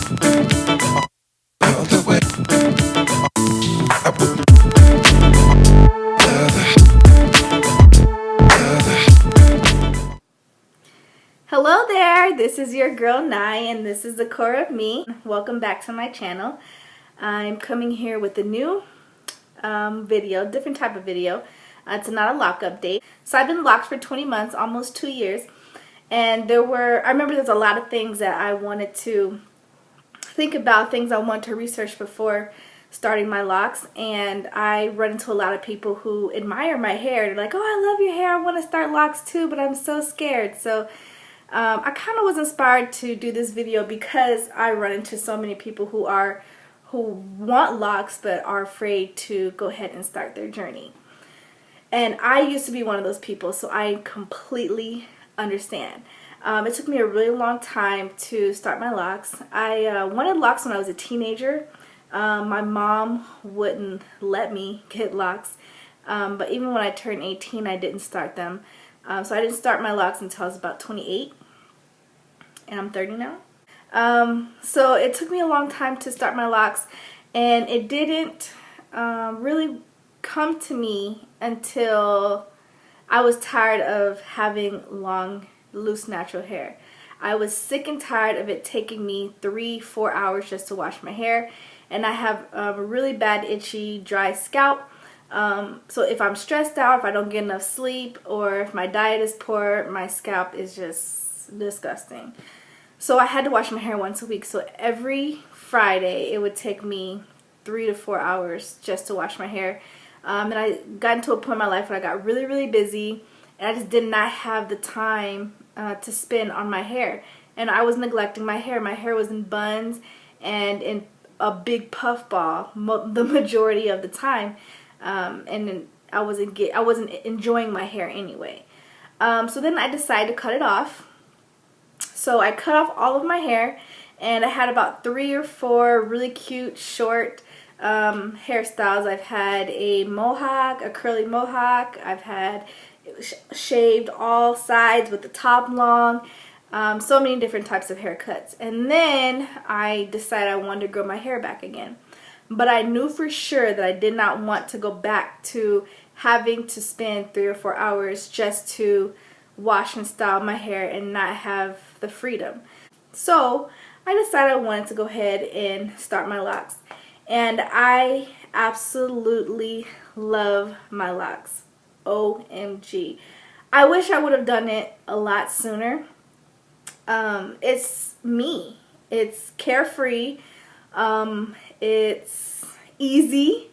all the way. I would Hello there, this is your girl Nye and this is the core of me. Welcome back to my channel. I'm coming here with a new video, different type of video. It's not a lock update. So I've been locked for 20 months, almost 2 years. And I remember there's a lot of things that I wanted to think about, things I wanted to research before starting my locks. And I run into a lot of people who admire my hair. They're like, oh, I love your hair, I want to start locks too, but I'm so scared. So I kind of was inspired to do this video because I run into so many people who want locks but are afraid to go ahead and start their journey. And I used to be one of those people, so I completely understand. It took me a really long time to start my locks. I wanted locks when I was a teenager. My mom wouldn't let me get locks, but even when I turned 18, I didn't start them. So I didn't start my locks until I was about 28, and I'm 30 now. So it took me a long time to start my locks, and it didn't really come to me until I was tired of having long, loose, natural hair. I was sick and tired of it taking me 3-4 hours just to wash my hair, and I have a really bad, itchy, dry scalp. So if I'm stressed out, if I don't get enough sleep, or if my diet is poor, my scalp is just disgusting. So I had to wash my hair once a week. So every Friday it would take me 3 to 4 hours just to wash my hair. And I got into a point in my life where I got really, really busy, and I just did not have the time to spend on my hair. And I was neglecting my hair. My hair was in buns and in a big puff ball the majority of the time. And I wasn't enjoying my hair anyway. So then I decided to cut it off. So I cut off all of my hair, and I had about 3 or 4 really cute short hairstyles. I've had a mohawk, a curly mohawk. I've had shaved all sides with the top long. So many different types of haircuts. And then I decided I wanted to grow my hair back again. But I knew for sure that I did not want to go back to having to spend 3 or 4 hours just to wash and style my hair and not have the freedom. So I decided I wanted to go ahead and start my locks. And I absolutely love my locks. OMG. I wish I would have done it a lot sooner. It's me. It's carefree. It's easy,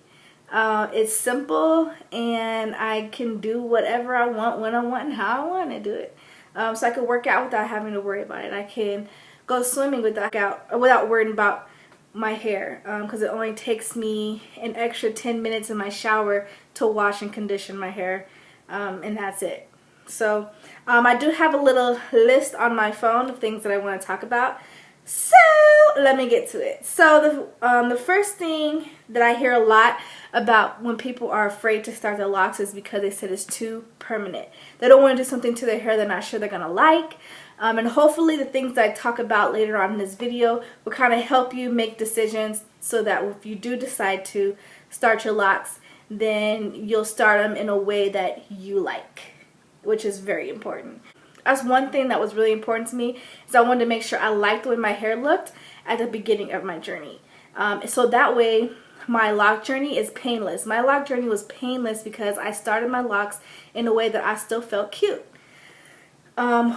it's simple, and I can do whatever I want, when I want, and how I want to do it. So I can work out without having to worry about it. I can go swimming without worrying about my hair, because it only takes me an extra 10 minutes in my shower to wash and condition my hair, and that's it. So I do have a little list on my phone of things that I want to talk about. So let me get to it. So the first thing that I hear a lot about when people are afraid to start their locks is because they said it's too permanent. They don't want to do something to their hair they're not sure they're going to like. And hopefully the things that I talk about later on in this video will kind of help you make decisions so that if you do decide to start your locks, then you'll start them in a way that you like, which is very important. That's one thing that was really important to me, is I wanted to make sure I liked the way my hair looked at the beginning of my journey. So that way my lock journey is painless. My lock journey was painless because I started my locks in a way that I still felt cute,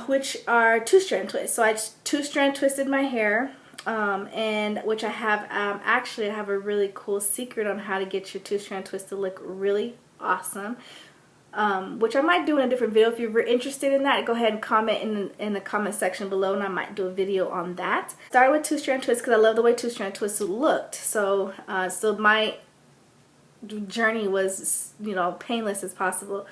which are 2-strand twists. So I 2-strand twisted my hair, and which I have, actually I have a really cool secret on how to get your 2-strand twist to look really awesome. Which I might do in a different video. If you're interested in that, go ahead and comment in the comment section below, and I might do a video on that. Started with 2-strand twists because I love the way 2-strand twists looked. So my journey was, painless as possible.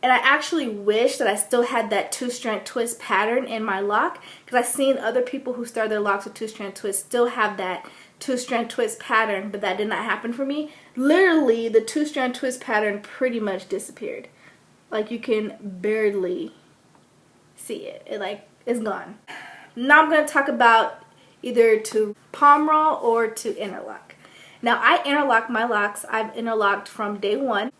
And I actually wish that I still had that 2-strand twist pattern in my lock, because I've seen other people who start their locks with 2-strand twists still have that 2-strand twist pattern, but that did not happen for me. Literally, the 2-strand twist pattern pretty much disappeared. Like, you can barely see it. It's gone. Now I'm going to talk about either to palm roll or to interlock. Now I interlock my locks. I've interlocked from day one.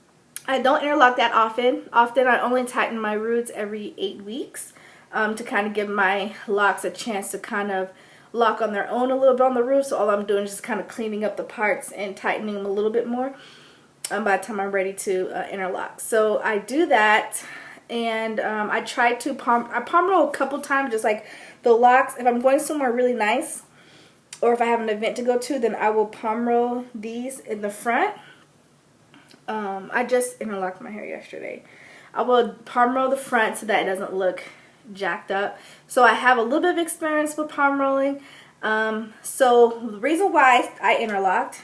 I don't interlock that often. Often I only tighten my roots every 8 weeks to kind of give my locks a chance to kind of lock on their own a little bit on the roots. So all I'm doing is just kind of cleaning up the parts and tightening them a little bit more by the time I'm ready to interlock. So I do that, and I try to palm roll a couple times, just like the locks. If I'm going somewhere really nice, or if I have an event to go to, then I will palm roll these in the front. I just interlocked my hair yesterday. I will palm roll the front so that it doesn't look jacked up. So I have a little bit of experience with palm rolling. So the reason why I interlocked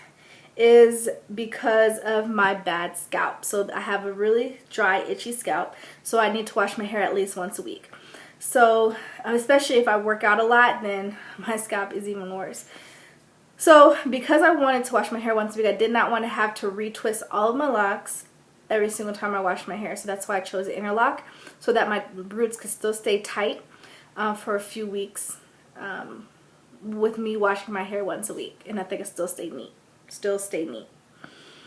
is because of my bad scalp. So I have a really dry, itchy scalp, so I need to wash my hair at least once a week. So especially if I work out a lot, then my scalp is even worse. So because I wanted to wash my hair once a week, I did not want to have to retwist all of my locks every single time I wash my hair. So that's why I chose the interlock, so that my roots could still stay tight for a few weeks with me washing my hair once a week, and I think it still stay neat.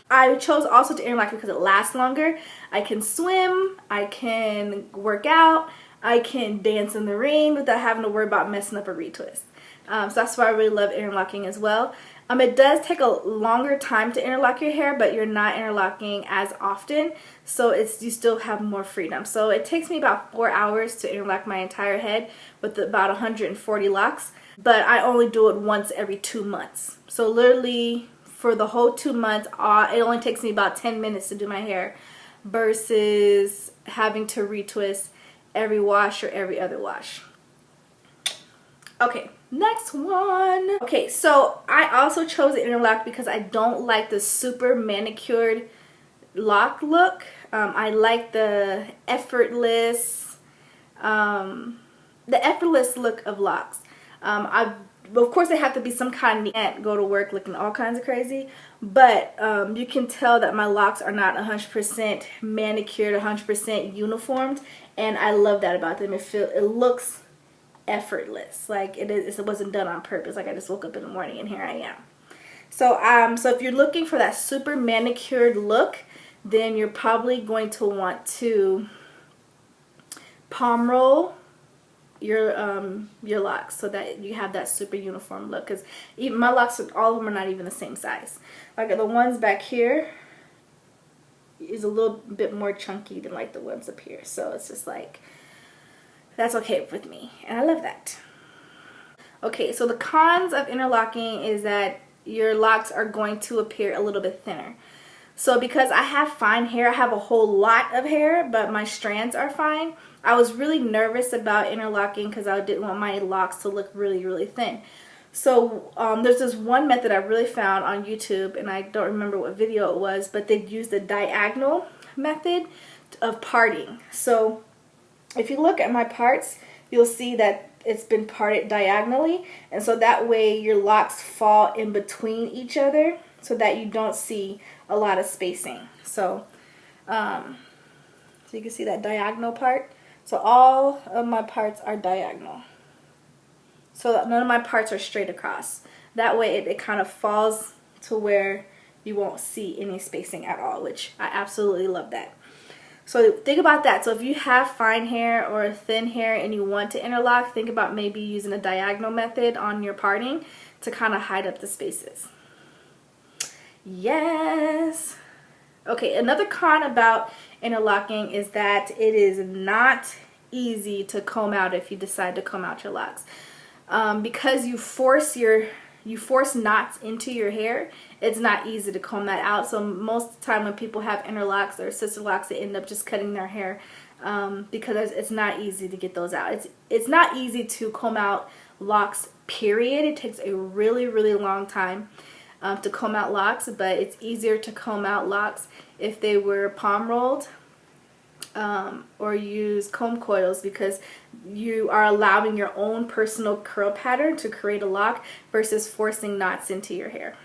I chose also to interlock because it lasts longer. I can swim, I can work out, I can dance in the rain without having to worry about messing up a retwist. So that's why I really love interlocking as well. It does take a longer time to interlock your hair, but you're not interlocking as often, so you still have more freedom. So it takes me about 4 hours to interlock my entire head with about 140 locks, but I only do it once every 2 months. So literally for the whole 2 months, it only takes me about 10 minutes to do my hair versus having to retwist every wash or every other wash. Okay, next one. Okay, so I also chose the interlock because I don't like the super manicured lock look. I like the effortless look of locks. Of course, they have to be some kind of can't go to work looking all kinds of crazy, but you can tell that my locks are not 100% manicured, 100% uniformed, and I love that about them. It looks effortless, like it wasn't done on purpose. Like I just woke up in the morning and here I am. So so if you're looking for that super manicured look, then you're probably going to want to palm roll your locks so that you have that super uniform look. Because even my locks, all of them are not even the same size. Like the ones back here is a little bit more chunky than like the ones up here. So it's just like, that's okay with me, and I love that. Okay, so the cons of interlocking is that your locks are going to appear a little bit thinner. So because I have fine hair, I have a whole lot of hair, but my strands are fine. I was really nervous about interlocking because I didn't want my locks to look really, really thin. So there's this one method I really found on YouTube, and I don't remember what video it was, but they used the diagonal method of parting. So if you look at my parts, you'll see that it's been parted diagonally, and so that way your locks fall in between each other so that you don't see a lot of spacing. So, so you can see that diagonal part. So all of my parts are diagonal. So none of my parts are straight across. That way it kind of falls to where you won't see any spacing at all, which I absolutely love that. So think about that. So if you have fine hair or thin hair and you want to interlock, think about maybe using a diagonal method on your parting to kind of hide up the spaces. Yes. Okay, another con about interlocking is that it is not easy to comb out if you decide to comb out your locks. Because you force knots into your hair, it's not easy to comb that out. So most of the time when people have interlocks or sister locks, they end up just cutting their hair because it's not easy to get those out. It's not easy to comb out locks, period. It takes a really, really long time to comb out locks, but it's easier to comb out locks if they were palm rolled or use comb coils, because you are allowing your own personal curl pattern to create a lock versus forcing knots into your hair.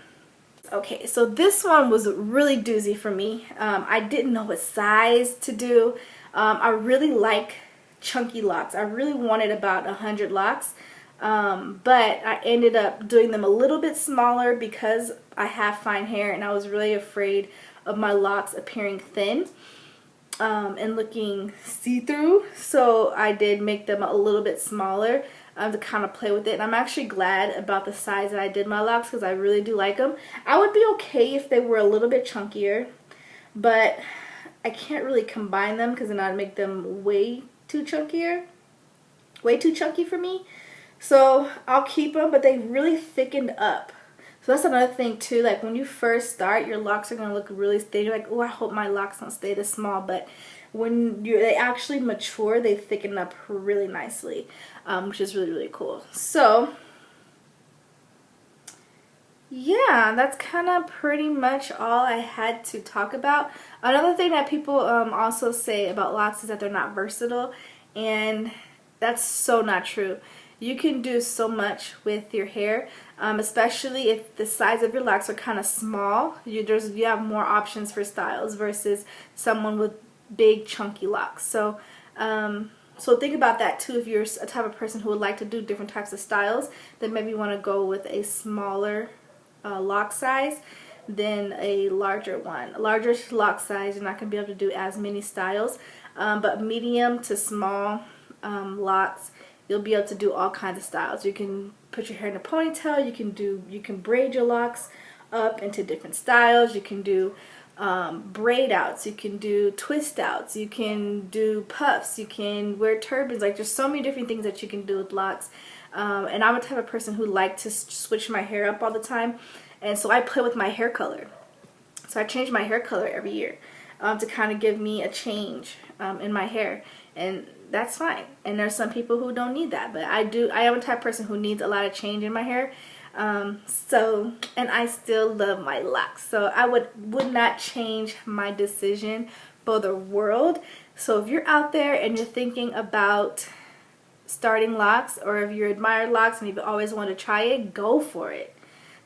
Okay, so this one was really doozy for me. I didn't know what size to do. I really like chunky locks. I really wanted about 100 locks. But I ended up doing them a little bit smaller because I have fine hair and I was really afraid of my locks appearing thin and looking see-through. So I did make them a little bit smaller to kind of play with it. And I'm actually glad about the size that I did my locks because I really do like them. I would be okay if they were a little bit chunkier, but I can't really combine them because then I'd make them way too chunkier. Way too chunky for me. So I'll keep them, but they really thickened up. So that's another thing too, like when you first start, your locks are going to look really thin. You're like, oh, I hope my locks don't stay this small. But when they actually mature, they thicken up really nicely, which is really, really cool. So yeah, that's kind of pretty much all I had to talk about. Another thing that people also say about locks is that they're not versatile, and that's so not true. You can do so much with your hair, especially if the size of your locks are kind of small. You have more options for styles versus someone with big chunky locks. So so think about that too. If you're a type of person who would like to do different types of styles, then maybe you want to go with a smaller lock size than a larger one. A larger lock size, you're not going to be able to do as many styles, but medium to small locks, you'll be able to do all kinds of styles. You can put your hair in a ponytail. You can braid your locks up into different styles. You can do braid outs. You can do twist outs. You can do puffs. You can wear turbans. Like, there's so many different things that you can do with locks. And I'm a type of person who likes to switch my hair up all the time, and so I play with my hair color. So I change my hair color every year to kind of give me a change in my hair, and that's fine. And there's some people who don't need that, but I do. I am a type of person who needs a lot of change in my hair. And I still love my locks, so I would not change my decision for the world. So if you're out there and you're thinking about starting locks, or if you admire locks and you've always wanted to try it, go for it.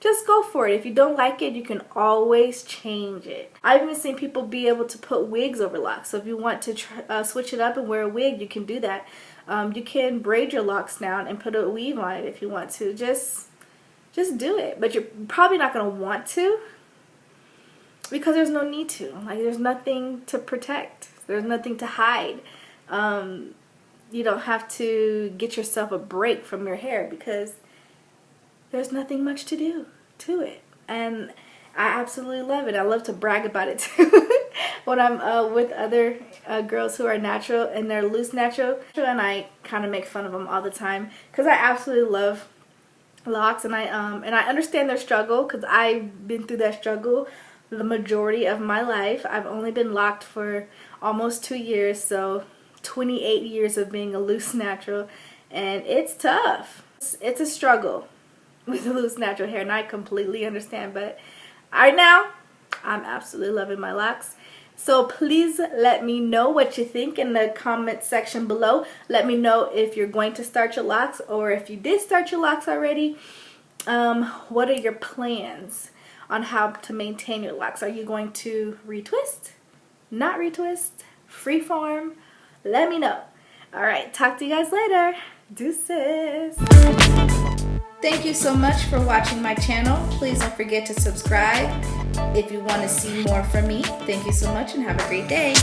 Just go for it. If you don't like it, you can always change it. I've even seen people be able to put wigs over locks. So if you want to switch it up and wear a wig, you can do that. You can braid your locks down and put a weave on it if you want to. Just do it. But you're probably not going to want to, because there's no need to. Like, there's nothing to protect. There's nothing to hide. You don't have to get yourself a break from your hair because there's nothing much to do to it. And I absolutely love it. I love to brag about it too when I'm with other girls who are natural and they're loose natural, and I kind of make fun of them all the time because I absolutely love locks, and I understand their struggle because I've been through that struggle the majority of my life. I've only been locked for almost 2 years, so 28 years of being a loose natural, and it's tough. It's a struggle with loose natural hair, and I completely understand, but right now I'm absolutely loving my locks. So please let me know what you think in the comment section below. Let me know if you're going to start your locks, or if you did start your locks already, what are your plans on how to maintain your locks? Are you going to retwist, not retwist, freeform? Let me know. Alright, talk to you guys later. Deuces. Thank you so much for watching my channel. Please don't forget to subscribe if you want to see more from me. Thank you so much and have a great day.